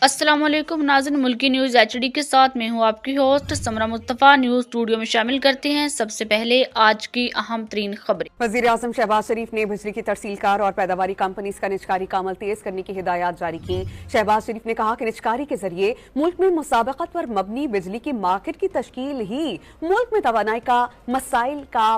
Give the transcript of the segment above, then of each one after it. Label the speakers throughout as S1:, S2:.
S1: السلام علیکم ناظرین، ملکی نیوز HD کے ساتھ میں ہوں آپ کی ہوسٹ سمرہ مصطفیٰ۔ نیوز اسٹوڈیو میں شامل کرتے ہیں سب سے پہلے آج کی اہم ترین خبریں۔
S2: وزیر اعظم شہباز شریف نے بجلی کی ترسیل کار اور پیداواری کمپنیز کا نجکاری کا عمل تیز کرنے کی ہدایات جاری کی۔ شہباز شریف نے کہا کہ نجکاری کے ذریعے ملک میں مسابقت پر مبنی بجلی کی مارکیٹ کی تشکیل ہی ملک میں توانائی کا مسائل کا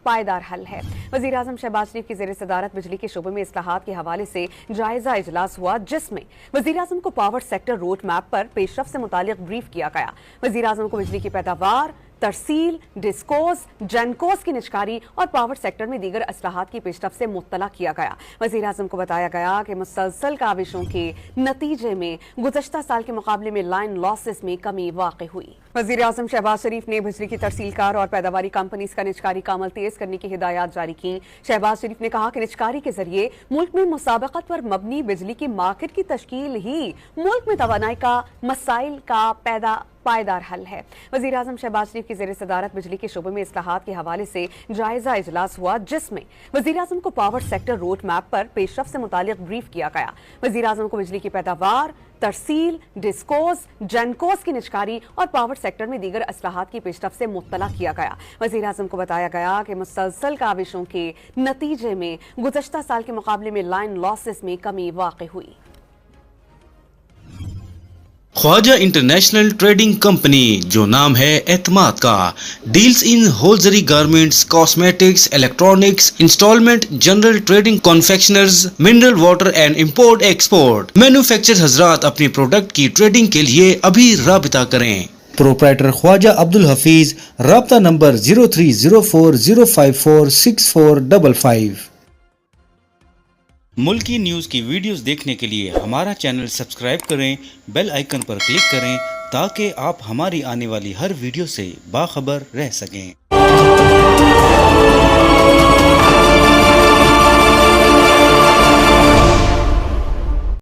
S2: پائیدار حل ہے۔ وزیر اعظم شہباز شریف کی زیر صدارت بجلی کے شعبے میں اصلاحات کے حوالے سے جائزہ اجلاس ہوا، جس میں وزیر اعظم کو پاور سیکٹر روڈ میپ پر پیش رفت سے متعلق بریف کیا گیا۔ وزیر اعظم کو بجلی کی پیداوار، ترسیل، ڈسکوز، جنکوز کی نجکاری اور پاور سیکٹر میں دیگر اصلاحات کی پیش رفت سے مطلع کیا گیا۔ وزیر اعظم کو بتایا گیا کہ مسلسل کاوشوں کے نتیجے میں گزشتہ سال کے مقابلے میں لائن لاسز میں کمی واقع ہوئی۔ وزیر اعظم شہباز شریف نے بجلی کی ترسیل کار اور پیداواری کمپنیز کا نجکاری کا عمل تیز کرنے کی ہدایات جاری کی۔ شہباز شریف نے کہا کہ نجکاری کے ذریعے ملک میں مسابقت پر مبنی بجلی کی مارکیٹ کی تشکیل ہی ملک میں توانائی کا مسائل کا پائیدار حل ہے۔ وزیر اعظم شہباز شریف کی زیر صدارت بجلی کے شعبے میں اصلاحات کے حوالے سے جائزہ اجلاس ہوا، جس میں وزیر اعظم کو پاور سیکٹر روڈ میپ پر پیش رفت سے متعلق بریف کیا گیا۔ وزیر اعظم کو بجلی کی پیداوار، ترسیل، ڈسکوز، جنکوز کی نجکاری اور پاور سیکٹر میں دیگر اصلاحات کی پیش رفت سے مطلع کیا گیا۔ وزیر اعظم کو بتایا گیا کہ مسلسل کاوشوں کے نتیجے میں گزشتہ سال کے مقابلے میں لائن لاسز میں کمی واقع ہوئی۔
S3: خواجہ انٹرنیشنل ٹریڈنگ کمپنی، جو نام ہے اعتماد کا، deals in hosiery garments, cosmetics, electronics, instalment, general trading, confectioners, mineral water and import export. Manufacture حضرات اپنی پروڈکٹ کی ٹریڈنگ کے لیے ابھی رابطہ کریں۔ پروپرائٹر خواجہ عبدالحفیظ، رابطہ نمبر 0304054645۔ ملکی نیوز کی ویڈیوز دیکھنے کے لیے ہمارا چینل سبسکرائب کریں، بیل آئیکن پر کلک کریں تاکہ آپ ہماری آنے والی ہر ویڈیو سے باخبر رہ سکیں۔